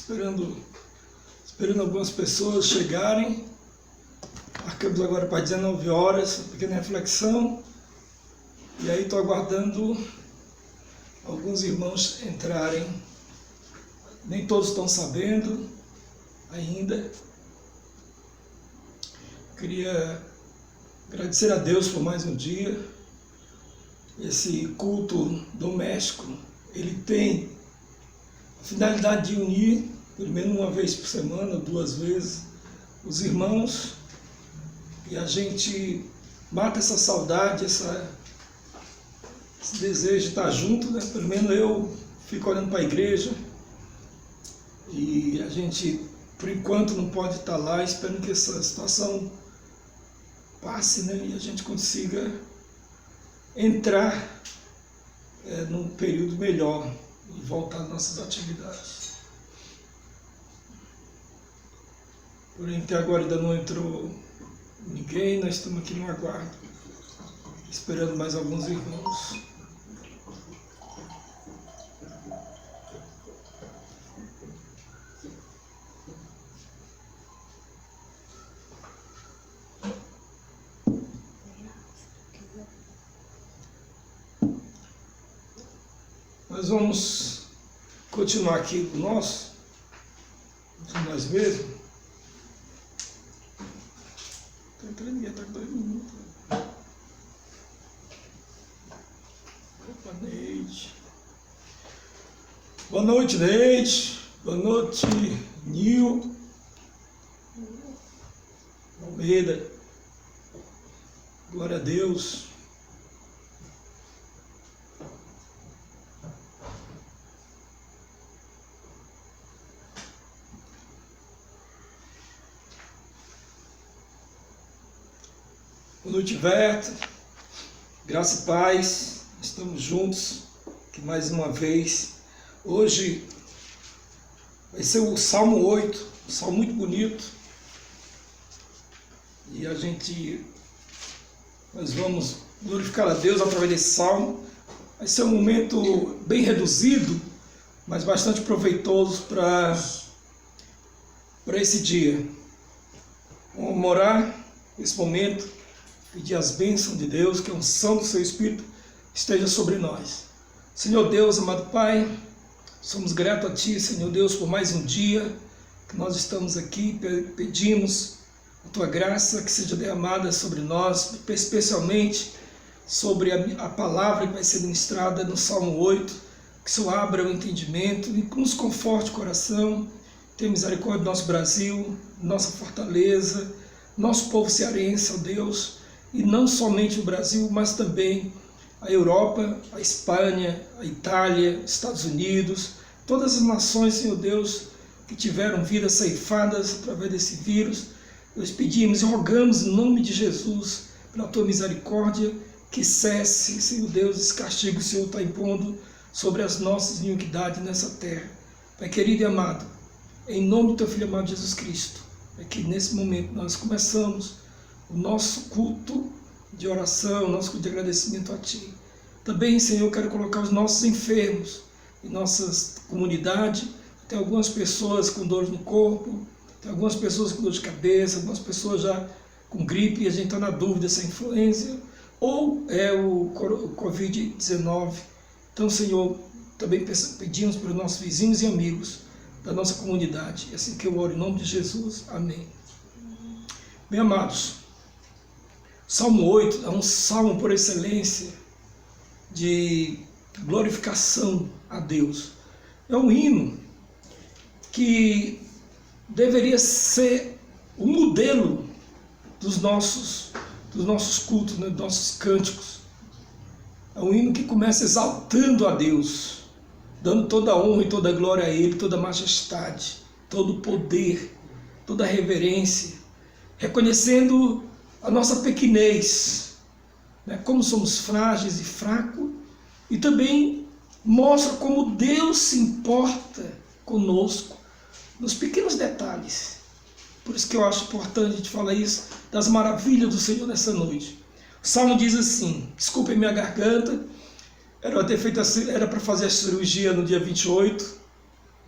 esperando algumas pessoas chegarem. Marcamos agora para 19 horas, uma pequena reflexão. E aí estou aguardando alguns irmãos entrarem. Nem todos estão sabendo ainda. Queria agradecer a Deus por mais um dia. Esse culto doméstico, ele tem a finalidade de unir, pelo menos uma vez por semana, 2 vezes, os irmãos, e a gente mata essa saudade, esse desejo de estar junto, né? Pelo menos eu fico olhando para a igreja, e a gente, por enquanto, não pode estar lá, esperando que essa situação passe, né? E a gente consiga entrar num período melhor e voltar às nossas atividades. Porém, até agora ainda não entrou ninguém, nós estamos aqui no aguardo, esperando mais alguns irmãos. Nós vamos continuar aqui com nós mesmos. Estou entrando e está com 2 minutos. Opa, Neide. Boa noite, Neide. Boa noite, Nil. Almeida. Glória a Deus. Boa noite, Verto. Graça e paz. Estamos juntos aqui mais uma vez. Hoje vai ser o Salmo 8, um salmo muito bonito. E nós vamos glorificar a Deus através desse salmo. Vai ser um momento bem reduzido, mas bastante proveitoso para esse dia. Vamos orar nesse momento. Pedir as bênçãos de Deus, que a unção do seu Espírito esteja sobre nós. Senhor Deus, amado Pai, somos gratos a Ti, Senhor Deus, por mais um dia que nós estamos aqui. Pedimos a Tua graça que seja derramada sobre nós, especialmente sobre a palavra que vai ser ministrada no Salmo 8, que o Senhor abra o entendimento e nos conforte o coração. Tenha misericórdia do nosso Brasil, nossa fortaleza, nosso povo cearense, ó Deus. E não somente o Brasil, mas também a Europa, a Espanha, a Itália, Estados Unidos, todas as nações, Senhor Deus, que tiveram vidas ceifadas através desse vírus. Nós pedimos e rogamos em nome de Jesus, pela Tua misericórdia, que cesse, Senhor Deus, esse castigo que o Senhor está impondo sobre as nossas iniquidades nessa terra. Pai querido e amado, em nome do Teu Filho amado Jesus Cristo, é que nesse momento nós começamos o nosso culto de oração, o nosso culto de agradecimento a Ti. Também, Senhor, eu quero colocar os nossos enfermos em nossas comunidades. Tem algumas pessoas com dor no corpo, tem algumas pessoas com dor de cabeça, algumas pessoas já com gripe, e a gente está na dúvida se é influenza ou é o Covid-19. Então, Senhor, também pedimos para os nossos vizinhos e amigos da nossa comunidade. É assim que eu oro em nome de Jesus. Amém. Bem amados, Salmo 8 é um salmo por excelência de glorificação a Deus. É um hino que deveria ser o modelo dos nossos cultos, né, dos nossos cânticos. É um hino que começa exaltando a Deus, dando toda a honra e toda a glória a Ele, toda a majestade, todo o poder, toda a reverência, reconhecendo a nossa pequenez, né? Como somos frágeis e fracos, e também mostra como Deus se importa conosco nos pequenos detalhes. Por isso que eu acho importante a gente falar isso, das maravilhas do Senhor nessa noite. O Salmo diz assim, desculpem minha garganta, era para fazer a cirurgia no dia 28,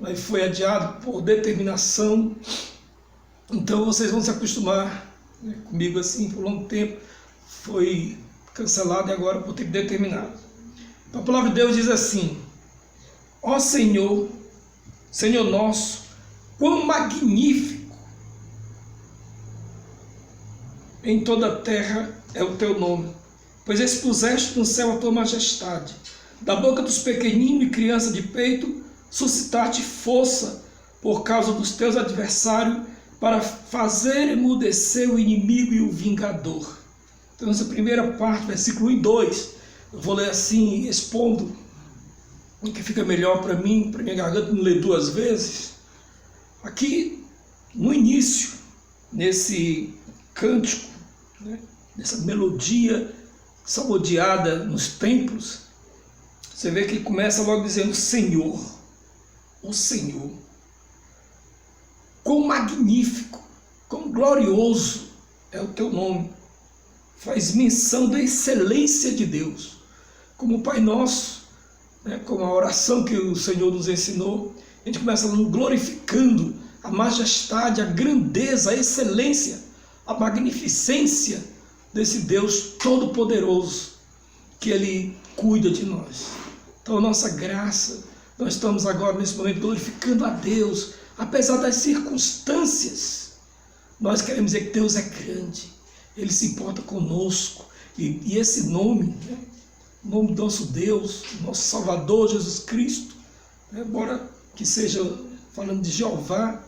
mas foi adiado por determinação. Então vocês vão se acostumar, né, comigo assim por um longo tempo. Foi cancelado e agora por tempo determinado. Então, a palavra de Deus diz assim: ó Senhor, Senhor nosso, quão magnífico em toda a terra é o teu nome, pois expuseste no céu a tua majestade. Da boca dos pequeninos e crianças de peito, suscitaste força por causa dos teus adversários, para fazer emudecer o inimigo e o vingador. Então, essa primeira parte, versículo 1 e 2, eu vou ler assim, expondo, que fica melhor para mim, para minha garganta não ler duas vezes. Aqui, no início, nesse cântico, né, nessa melodia salmodiada nos templos, você vê que começa logo dizendo Senhor, o Senhor. Quão magnífico, quão glorioso é o teu nome. Faz menção da excelência de Deus. Como o Pai Nosso, né, como a oração que o Senhor nos ensinou, a gente começa glorificando a majestade, a grandeza, a excelência, a magnificência desse Deus todo-poderoso, que Ele cuida de nós. Então, a nossa graça, nós estamos agora nesse momento glorificando a Deus, apesar das circunstâncias. Nós queremos dizer que Deus é grande, Ele se importa conosco, e esse nome, né, o nome do nosso Deus, nosso Salvador Jesus Cristo, né, embora que seja falando de Jeová,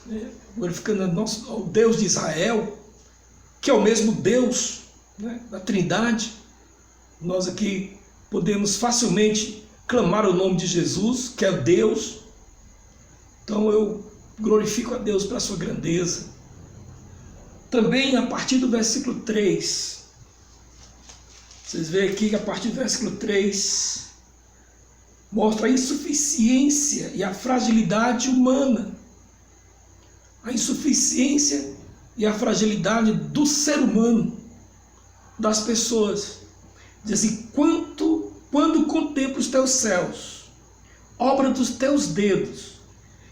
né, glorificando o Deus de Israel, que é o mesmo Deus, né, da Trindade. Nós aqui podemos facilmente clamar o nome de Jesus, que é Deus. Então eu glorifico a Deus pela sua grandeza. Também a partir do versículo 3, vocês veem aqui que a partir do versículo 3 mostra a insuficiência e a fragilidade humana. A insuficiência e a fragilidade do ser humano, das pessoas. Diz assim: quando contemplo os teus céus, obra dos teus dedos,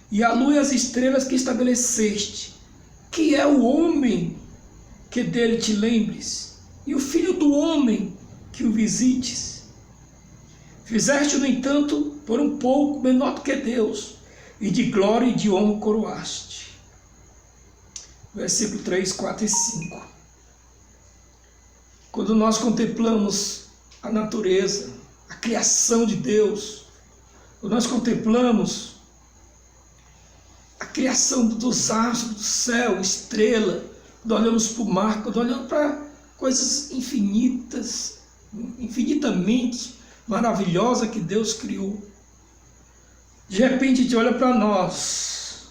e a lua e as estrelas que estabeleceste, que é o homem que dele te lembres, e o filho do homem que o visites. Fizeste, no entanto, por um pouco menor do que Deus, e de glória e de honra coroaste. Versículo 3, 4 e 5. Quando nós contemplamos a natureza, a criação de Deus, quando nós contemplamos a criação dos astros, do céu, estrela, quando olhamos para o mar, quando olhamos para coisas infinitas, infinitamente maravilhosas que Deus criou, de repente a gente olha para nós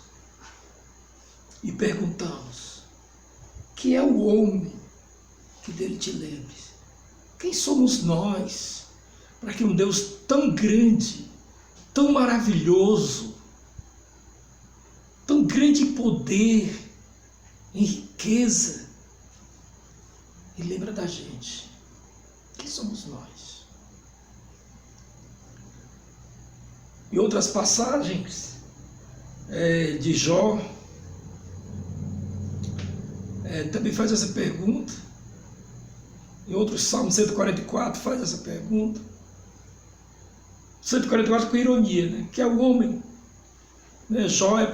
e perguntamos: que é o homem que dele te lembres? Quem somos nós para que um Deus tão grande, tão maravilhoso, tão grande em poder, em riqueza, e lembra da gente? Quem somos nós? Em outras passagens de Jó, também faz essa pergunta. Em outros Salmos 144 faz essa pergunta. 144 com ironia, né? Que é o homem. Jó, a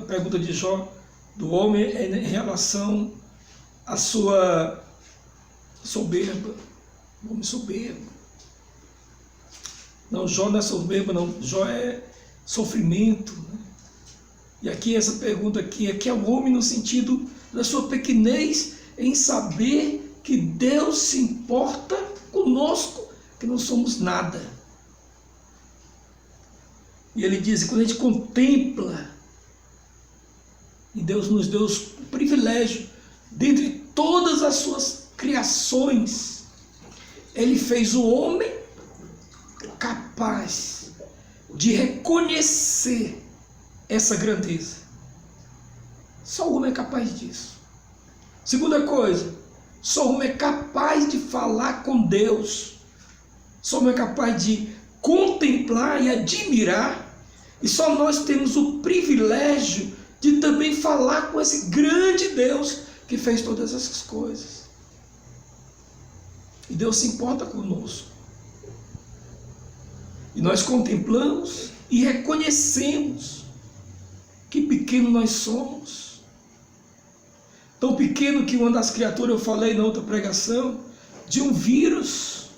pergunta de Jó do homem é em relação à sua soberba. O homem soberbo. Não, Jó não é soberba, não. Jó é sofrimento. Né? E aqui essa pergunta aqui é que é o homem no sentido da sua pequenez em saber que Deus se importa conosco, que não somos nada. E ele diz que quando a gente contempla, e Deus nos deu o privilégio, dentre todas as suas criações, Ele fez o homem capaz de reconhecer essa grandeza. Só o homem é capaz disso. Segunda coisa, só o homem é capaz de falar com Deus. Só o homem é capaz de contemplar e admirar E só nós temos o privilégio de também falar com esse grande Deus que fez todas essas coisas. E Deus se importa conosco. E nós contemplamos e reconhecemos que pequeno nós somos. Tão pequeno que uma das criaturas, eu falei na outra pregação, de um vírus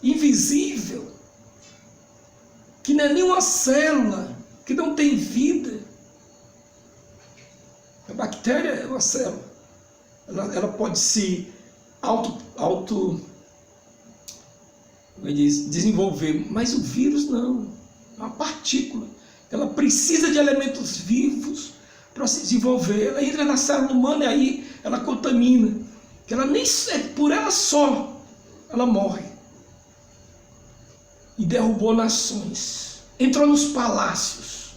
invisível, que não é nem uma célula, que não tem vida. A bactéria é uma célula. Ela pode se desenvolver, mas o vírus não. É uma partícula. Ela precisa de elementos vivos para se desenvolver. Ela entra na célula humana e aí ela contamina. Que ela nem por ela só, ela morre. E derrubou nações. Entrou nos palácios.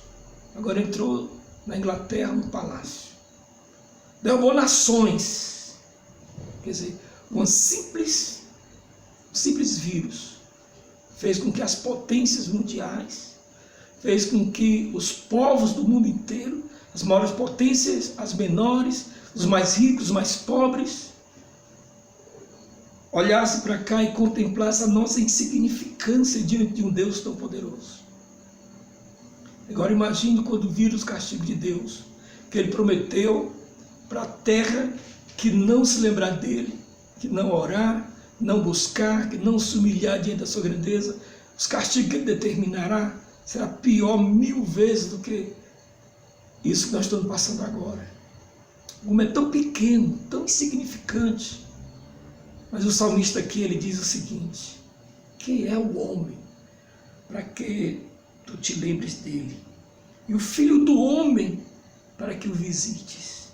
Agora entrou na Inglaterra, no palácio. Derrubou nações. Quer dizer, um simples vírus fez com que as potências mundiais, fez com que os povos do mundo inteiro, as maiores potências, as menores, os mais ricos, os mais pobres, olhassem para cá e contemplassem a nossa insignificância diante de um Deus tão poderoso. Agora imagine quando vir os castigos de Deus, que Ele prometeu para a terra que não se lembrar dEle, que não orar, não buscar, que não se humilhar diante da sua grandeza, os castigos que Ele determinará será pior 1000 vezes do que isso que nós estamos passando agora. O homem é tão pequeno, tão insignificante, mas o salmista aqui ele diz o seguinte: quem é o homem para que tu te lembres dele? E o filho do homem para que o visites,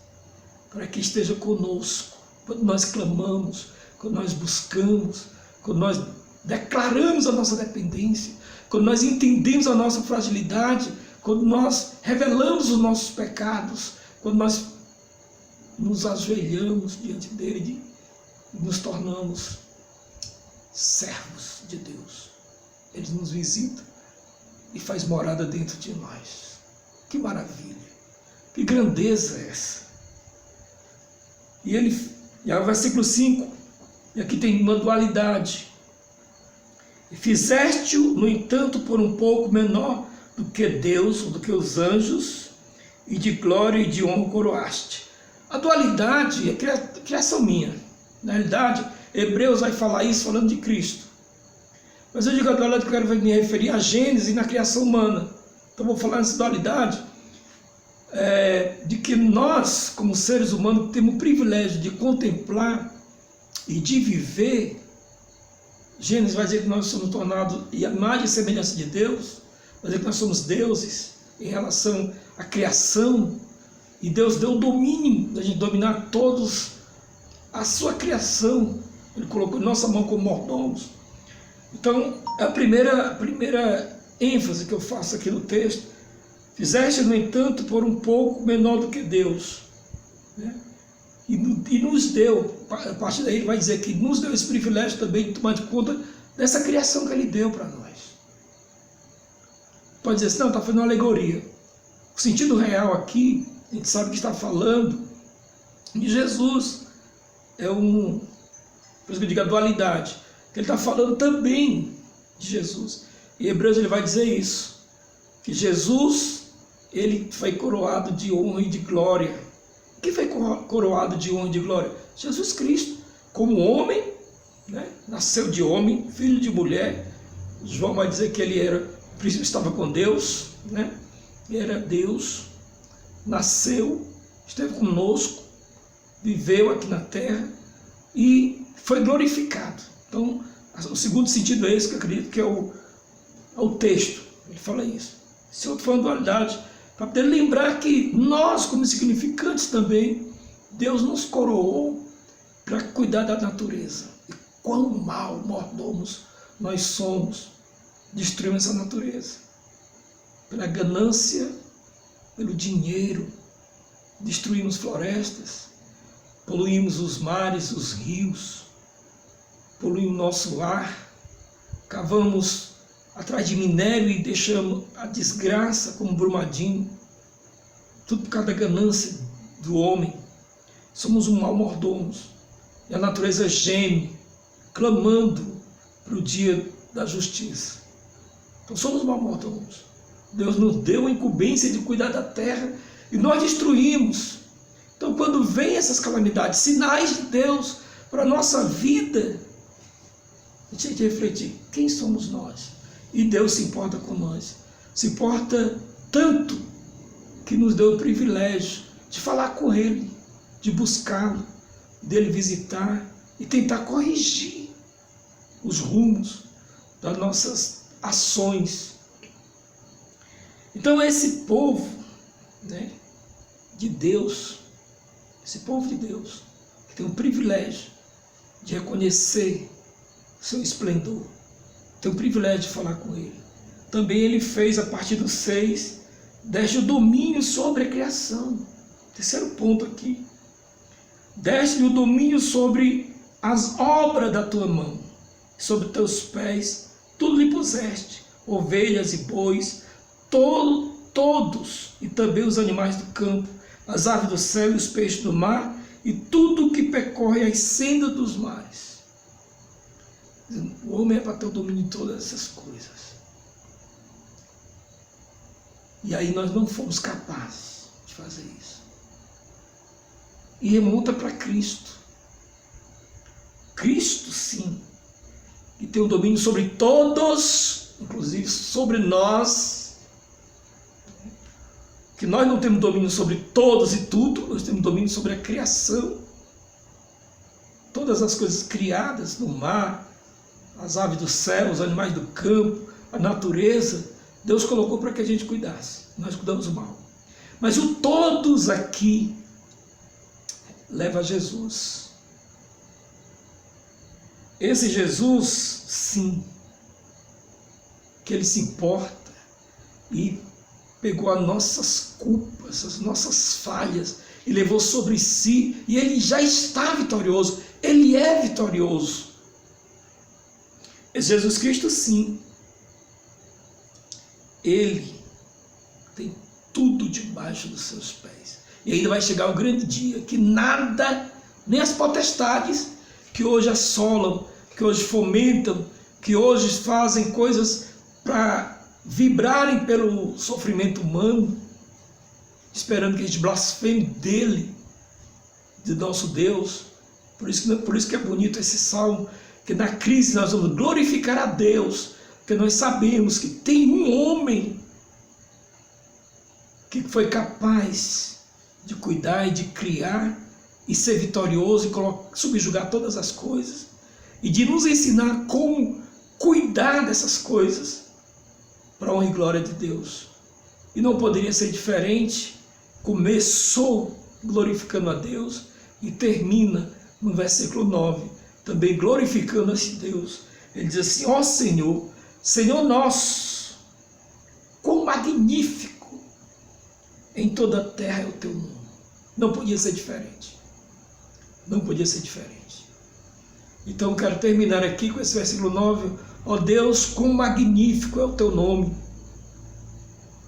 para que esteja conosco, quando nós clamamos, quando nós buscamos, quando nós declaramos a nossa dependência, quando nós entendemos a nossa fragilidade, quando nós revelamos os nossos pecados, quando nós nos ajoelhamos diante dele e nos tornamos servos de Deus. Ele nos visita e faz morada dentro de nós. Que maravilha, que grandeza é essa. E o versículo 5, e aqui tem uma dualidade. E fizeste-o, no entanto, por um pouco menor do que Deus, do que os anjos, e de glória e de honra coroaste. A dualidade é criação minha. Na realidade, Hebreus vai falar isso falando de Cristo. Mas eu digo a dualidade que eu quero me referir a Gênesis e na criação humana. Então vou falar nessa dualidade de que nós, como seres humanos, temos o privilégio de contemplar e de viver. Gênesis vai dizer que nós somos tornados em imagem e semelhança de Deus, vai dizer que nós somos deuses em relação à criação, e Deus deu o domínio da gente dominar todos a sua criação. Ele colocou em nossa mão como mordomos. Então, a primeira ênfase que eu faço aqui no texto: fizeste, no entanto, por um pouco menor do que Deus, né? E nos deu, a partir daí ele vai dizer que nos deu esse privilégio também de tomar de conta dessa criação que ele deu para nós. Pode dizer assim, não, está fazendo uma alegoria. O sentido real aqui, a gente sabe que está falando de Jesus. Por isso que eu digo a dualidade. Ele está falando também de Jesus. Em Hebreus ele vai dizer isso, que Jesus, ele foi coroado de honra e de glória. Quem foi coroado de honra e de glória? Jesus Cristo, como homem, né? Nasceu de homem, filho de mulher. João vai dizer que ele estava com Deus, né? Era Deus, nasceu, esteve conosco, viveu aqui na terra e foi glorificado. Então, o segundo sentido é esse que eu acredito que é o texto. Ele fala isso. Se outro for uma dualidade, para poder lembrar que nós, como insignificantes também, Deus nos coroou para cuidar da natureza. E quão mal mordomos nós somos, destruímos essa natureza. Pela ganância, pelo dinheiro, destruímos florestas, poluímos os mares, os rios, poluímos nosso ar, cavamos atrás de minério e deixamos a desgraça como Brumadinho, tudo por causa da ganância do homem. Somos um mau mordomos, e a natureza geme, clamando para o dia da justiça. Então somos mau mordomos. Deus nos deu a incumbência de cuidar da terra e nós destruímos. Então quando vem essas calamidades, sinais de Deus para a nossa vida, a gente tem que refletir, quem somos nós? E Deus se importa com nós. Se importa tanto que nos deu o privilégio de falar com Ele, de buscá-lo, dele visitar e tentar corrigir os rumos das nossas ações. Então esse povo, né, de Deus, esse povo de Deus, que tem o privilégio de reconhecer seu esplendor, tem o privilégio de falar com Ele. Também Ele fez, a partir do 6, deste o domínio sobre a criação. Terceiro ponto aqui. Deste-lhe o domínio sobre as obras da tua mão, sobre teus pés, tudo lhe puseste, ovelhas e bois, todos, e também os animais do campo, as aves do céu e os peixes do mar, e tudo o que percorre as sendas dos mares. O homem é para ter o domínio de todas essas coisas. E aí nós não fomos capazes de fazer isso. E remonta para Cristo. Cristo, sim, que tem o domínio sobre todos, inclusive sobre nós, que nós não temos domínio sobre todos e tudo, nós temos domínio sobre a criação. Todas as coisas criadas no mar, as aves do céu, os animais do campo, a natureza, Deus colocou para que a gente cuidasse. Nós cuidamos mal. Mas o todos aqui leva a Jesus. Esse Jesus, sim, que Ele se importa e pegou as nossas culpas, as nossas falhas e levou sobre si, e Ele já está vitorioso, Ele é vitorioso. Esse Jesus Cristo, sim, Ele tem tudo debaixo dos seus pés. E ainda vai chegar o grande dia que nada, nem as potestades que hoje assolam, que hoje fomentam, que hoje fazem coisas para vibrarem pelo sofrimento humano, esperando que a gente blasfeme dele, de nosso Deus. Por isso que é bonito esse salmo, que na crise nós vamos glorificar a Deus, porque nós sabemos que tem um homem que foi capaz de cuidar e de criar e ser vitorioso e subjugar todas as coisas e de nos ensinar como cuidar dessas coisas para a honra e glória de Deus. E não poderia ser diferente. Começou glorificando a Deus e termina no versículo 9, também glorificando a esse Deus. Ele diz assim: ó Senhor, Senhor nosso, quão magnífico em toda a terra é o teu nome. Não podia ser diferente. Não podia ser diferente. Então quero terminar aqui com esse versículo 9. Ó Deus, quão magnífico é o teu nome.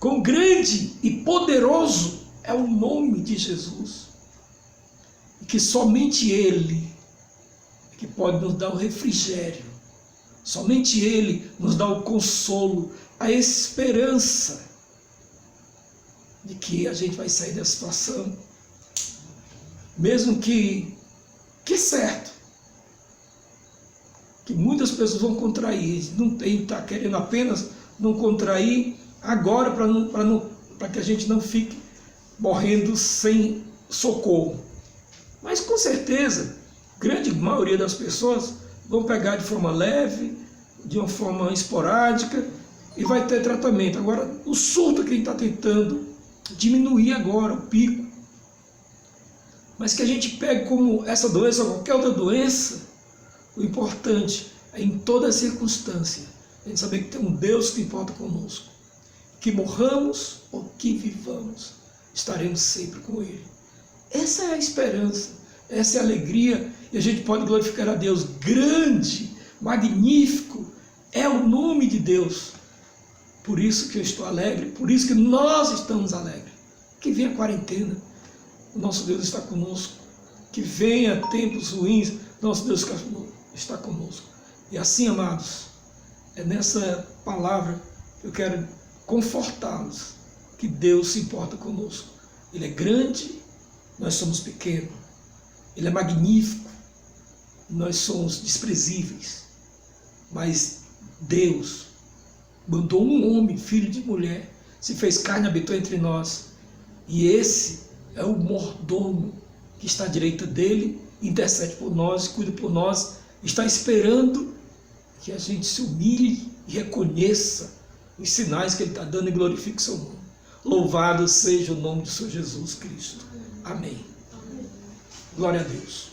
Quão grande e poderoso é o nome de Jesus. E que somente Ele é que pode nos dar o refrigério. Somente Ele nos dá o consolo, a esperança de que a gente vai sair dessa situação. Mesmo que é certo, que muitas pessoas vão contrair, não tem, está querendo apenas não contrair agora para que a gente não fique morrendo sem socorro. Mas com certeza, grande maioria das pessoas vão pegar de forma leve, de uma forma esporádica e vai ter tratamento. Agora, o surto que a gente está tentando diminuir agora, o pico, mas que a gente pegue como essa doença ou qualquer outra doença, o importante é em toda circunstância a gente saber que tem um Deus que importa conosco. Que morramos ou que vivamos, estaremos sempre com Ele. Essa é a esperança, essa é a alegria, e a gente pode glorificar a Deus grande, magnífico, É o nome de Deus. Por isso que eu estou alegre, por isso que nós estamos alegres. Que venha a quarentena, o nosso Deus está conosco. Que venha tempos ruins, nosso Deus está conosco. E assim, amados, é nessa palavra que eu quero confortá-los, que Deus se importa conosco. Ele é grande, nós somos pequenos. Ele é magnífico, nós somos desprezíveis. Mas Deus mandou um homem, filho de mulher, se fez carne, habitou entre nós. E esse é o mordomo que está à direita dele, intercede por nós, cuida por nós, está esperando que a gente se humilhe e reconheça os sinais que ele está dando e glorifique o seu nome. Louvado seja o nome do Senhor Jesus Cristo. Amém. Glória a Deus.